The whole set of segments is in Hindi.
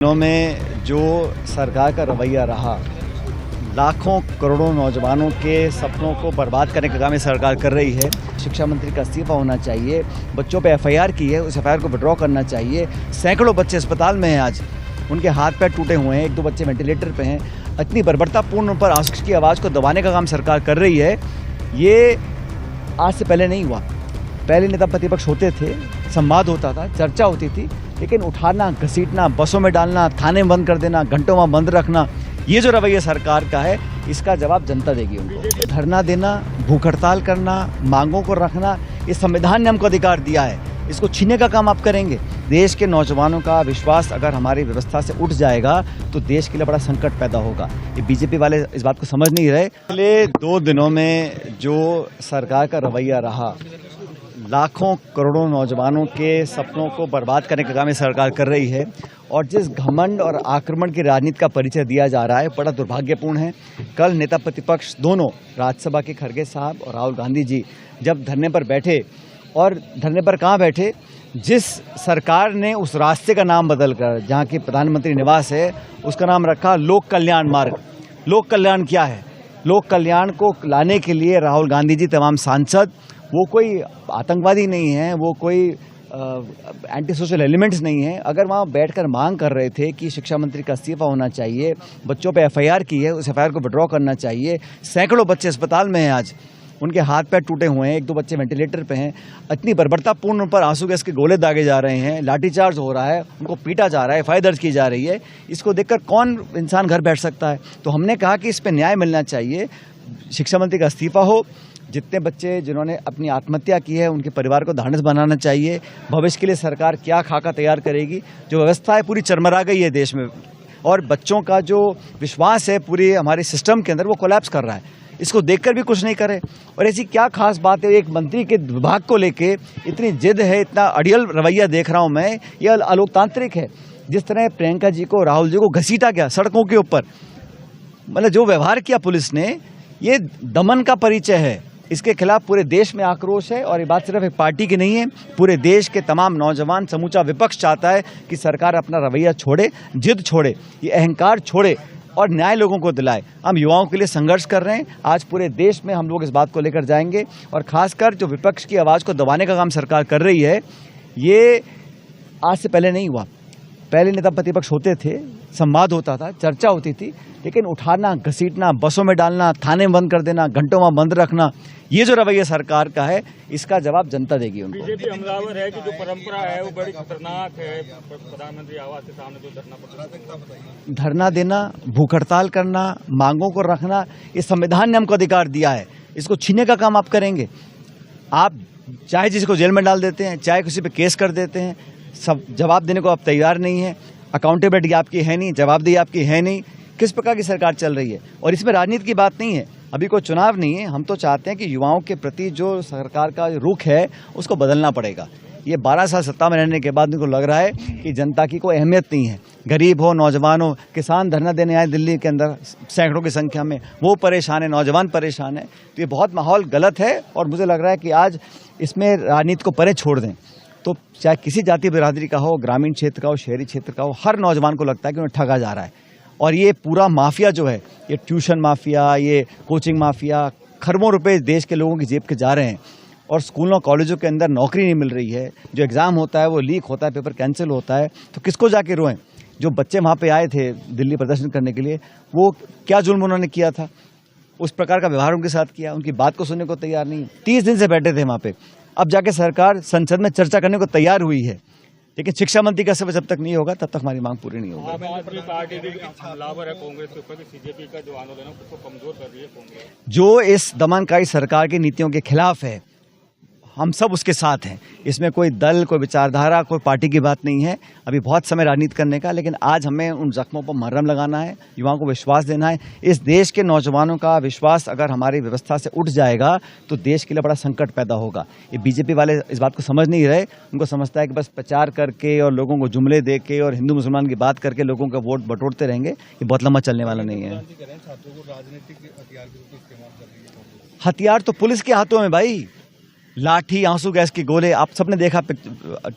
दिनों में जो सरकार का रवैया रहा, लाखों करोड़ों नौजवानों के सपनों को बर्बाद करने का काम ये सरकार कर रही है। शिक्षा मंत्री का इस्तीफा होना चाहिए। बच्चों पे एफआईआर की है, उस एफआईआर को विड्रॉ करना चाहिए। सैकड़ों बच्चे अस्पताल में हैं, आज उनके हाथ पैर टूटे हुए हैं, एक दो बच्चे वेंटिलेटर पे हैं। इतनी बर्बरतापूर्ण पर आंसू की आवाज़ को दबाने का काम सरकार कर रही है। ये आज से पहले नहीं हुआ। पहले नेता प्रतिपक्ष होते थे, संवाद होता था, चर्चा होती थी, लेकिन उठाना, घसीटना, बसों में डालना, थाने में बंद कर देना, घंटों में बंद रखना, ये जो रवैया सरकार का है, इसका जवाब जनता देगी उनको। धरना देना, भूख हड़ताल करना, मांगों को रखना, ये संविधान ने हमको अधिकार दिया है, इसको छीनने का काम आप करेंगे। देश के नौजवानों का विश्वास अगर हमारी व्यवस्था से उठ जाएगा तो देश के लिए बड़ा संकट पैदा होगा। ये बीजेपी वाले इस बात को समझ नहीं रहे। पिछले 2 दिनों में जो सरकार का रवैया रहा, लाखों करोड़ों नौजवानों के सपनों को बर्बाद करने का काम ये सरकार कर रही है। और जिस घमंड और आक्रमण की राजनीति का परिचय दिया जा रहा है, बड़ा दुर्भाग्यपूर्ण है। कल नेता प्रतिपक्ष दोनों, राज्यसभा के खड़गे साहब और राहुल गांधी जी, जब धरने पर बैठे, और धरने पर कहाँ बैठे, जिस सरकार ने उस रास्ते का नाम बदलकर, जहाँ की प्रधानमंत्री निवास है, उसका नाम रखा लोक कल्याण मार्ग। लोक कल्याण क्या है? लोक कल्याण को लाने के लिए राहुल गांधी जी, तमाम सांसद, वो कोई आतंकवादी नहीं है, वो कोई एंटी सोशल एलिमेंट्स नहीं है। अगर वहाँ बैठकर मांग कर रहे थे कि शिक्षा मंत्री का इस्तीफा होना चाहिए, बच्चों पे एफआईआर की है, उस एफआईआर को विड्रॉ करना चाहिए। सैकड़ों बच्चे अस्पताल में हैं, आज उनके हाथ पैर टूटे हुए हैं, एक दो बच्चे वेंटिलेटर पे हैं। इतनी बर्बरतापूर्ण पर आंसू गैस के गोले दागे जा रहे हैं, लाठीचार्ज हो रहा है, उनको पीटा जा रहा है, एफआईआर दर्ज की जा रही है। इसको देखकर कौन इंसान घर बैठ सकता है? तो हमने कहा कि इस पर न्याय मिलना चाहिए, शिक्षा मंत्री का इस्तीफा हो। जितने बच्चे जिन्होंने अपनी आत्महत्या की है, उनके परिवार को ढांढस बनाना चाहिए। भविष्य के लिए सरकार क्या खाका तैयार करेगी? जो व्यवस्था है पूरी चरमरा गई है देश में, और बच्चों का जो विश्वास है पूरे हमारे सिस्टम के अंदर, वो कोलैप्स कर रहा है। इसको देखकर भी कुछ नहीं करे। और ऐसी क्या खास बात है, एक मंत्री के विभाग को लेके इतनी जिद है, इतना अड़ियल रवैया देख रहा हूँ मैं, यह अलोकतांत्रिक है। जिस तरह प्रियंका जी को, राहुल जी को घसीटा गया सड़कों के ऊपर, मतलब जो व्यवहार किया पुलिस ने, ये दमन का परिचय है। इसके खिलाफ पूरे देश में आक्रोश है। और ये बात सिर्फ एक पार्टी की नहीं है, पूरे देश के तमाम नौजवान, समूचा विपक्ष चाहता है कि सरकार अपना रवैया छोड़े, जिद छोड़े, ये अहंकार छोड़े और न्याय लोगों को दिलाए। हम युवाओं के लिए संघर्ष कर रहे हैं। आज पूरे देश में हम लोग इस बात को लेकर जाएंगे। और खासकर जो विपक्ष की आवाज़ को दबाने का काम सरकार कर रही है, ये आज से पहले नहीं हुआ। पहले नेता प्रतिपक्ष होते थे, संवाद होता था, चर्चा होती थी, लेकिन उठाना, घसीटना, बसों में डालना, थाने में बंद कर देना, घंटों में बंद रखना, ये जो रवैया सरकार का है, इसका जवाब जनता देगी उनको। बीजेपी हमलावर है कि जो परंपरा है वो बड़ी खतरनाक है। प्रधानमंत्री आवास के सामने जो धरना देना, भूख हड़ताल करना, मांगों को रखना, ये संविधान ने हमको अधिकार दिया है, इसको छीनने का काम आप करेंगे। आप चाहे जिसको जेल में डाल देते हैं, चाहे किसी पे केस कर देते हैं, सब जवाब देने को आप तैयार नहीं है। अकाउंटेबिलिटी आपकी है नहीं, जवाबदेही आपकी है नहीं। किस प्रकार की सरकार चल रही है? और इसमें राजनीति की बात नहीं है, अभी कोई चुनाव नहीं है। हम तो चाहते हैं कि युवाओं के प्रति जो सरकार का रुख है, उसको बदलना पड़ेगा। ये 12 साल सत्ता में रहने के बाद उनको लग रहा है कि जनता की कोई अहमियत नहीं है। गरीब हो, नौजवान हो, किसान धरना देने आए दिल्ली के अंदर सैकड़ों की संख्या में, वो परेशान है, नौजवान परेशान है। तो ये बहुत माहौल गलत है। और मुझे लग रहा है कि आज इसमें राजनीति को परे छोड़ दें, तो चाहे किसी जाति बिरादरी का हो, ग्रामीण क्षेत्र का हो, शहरी क्षेत्र का हो, हर नौजवान को लगता है कि उन्हें ठगा जा रहा है। और ये पूरा माफिया जो है, ये ट्यूशन माफिया, ये कोचिंग माफिया, खरबों रुपए देश के लोगों की जेब के जा रहे हैं। और स्कूलों कॉलेजों के अंदर नौकरी नहीं मिल रही है, जो एग्ज़ाम होता है वो लीक होता है, पेपर कैंसिल होता है। तो किसको जाके रोएं? जो बच्चे वहाँ पे आए थे दिल्ली प्रदर्शन करने के लिए, वो क्या जुल्म उन्होंने किया था? उस प्रकार का व्यवहार उनके साथ किया, उनकी बात को सुनने को तैयार नहीं। 30 दिन से बैठे थे वहाँ पे, अब जाके सरकार संसद में चर्चा करने को तैयार हुई है, लेकिन शिक्षा मंत्री का सब जब तक नहीं होगा तब तक हमारी मांग पूरी नहीं होगी। पार्टी भी हमलावर है कांग्रेस के ऊपर, बीजेपी का जो आंदोलन है उसको कमजोर कर रही है कांग्रेस। जो इस दमनकारी सरकार की नीतियों के खिलाफ है, हम सब उसके साथ हैं। इसमें कोई दल, कोई विचारधारा, कोई पार्टी की बात नहीं है। अभी बहुत समय राजनीति करने का, लेकिन आज हमें उन जख्मों पर मरहम लगाना है, युवाओं को विश्वास देना है। इस देश के नौजवानों का विश्वास अगर हमारी व्यवस्था से उठ जाएगा तो देश के लिए बड़ा संकट पैदा होगा। ये बीजेपी वाले इस बात को समझ नहीं रहे। उनको समझता है कि बस प्रचार करके और लोगों को जुमले दे के और हिंदू मुसलमान की बात करके लोगों का वोट बटोरते रहेंगे। ये बहुत लंबा चलने वाला नहीं है। हथियार तो पुलिस के हाथों में भाई, लाठी, आंसू गैस के गोले, आप सबने देखा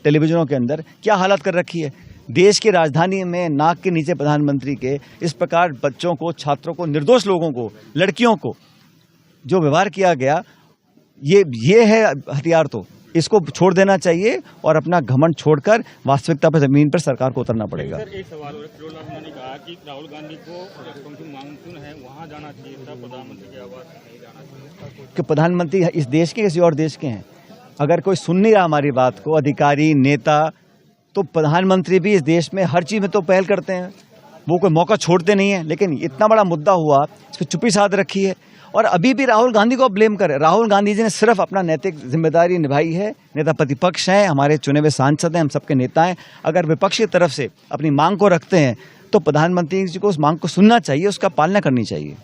टेलीविजनों के अंदर क्या हालत कर रखी है। देश की राजधानी में नाक के नीचे प्रधानमंत्री के इस प्रकार बच्चों को, छात्रों को, निर्दोष लोगों को, लड़कियों को जो व्यवहार किया गया, ये है हथियार। तो इसको छोड़ देना चाहिए और अपना घमंड छोड़कर वास्तविकता पर, जमीन पर सरकार को उतरना पड़ेगा। सर, एक सवाल और फिरोजलाल ने कहा कि राहुल गांधी को मानसून है वहाँ जाना चाहिए था, प्रधानमंत्री के आवास नहीं जाना चाहिए कि प्रधानमंत्री इस देश के किसी और देश के हैं। अगर कोई सुन नहीं रहा हमारी बात को, अधिकारी, नेता, तो प्रधानमंत्री भी इस देश में हर चीज़ में तो पहल करते हैं, वो कोई मौका छोड़ते नहीं है। लेकिन इतना बड़ा मुद्दा हुआ, इस पर चुप्पी साध रखी है और अभी भी राहुल गांधी को ब्लेम करे। राहुल गांधी जी ने सिर्फ अपना नैतिक जिम्मेदारी निभाई है। नेता प्रतिपक्ष हैं, हमारे चुने हुए सांसद हैं, हम सबके नेता हैं। अगर विपक्ष की तरफ से अपनी मांग को रखते हैं तो प्रधानमंत्री जी को उस मांग को सुनना चाहिए, उसका पालना करनी चाहिए।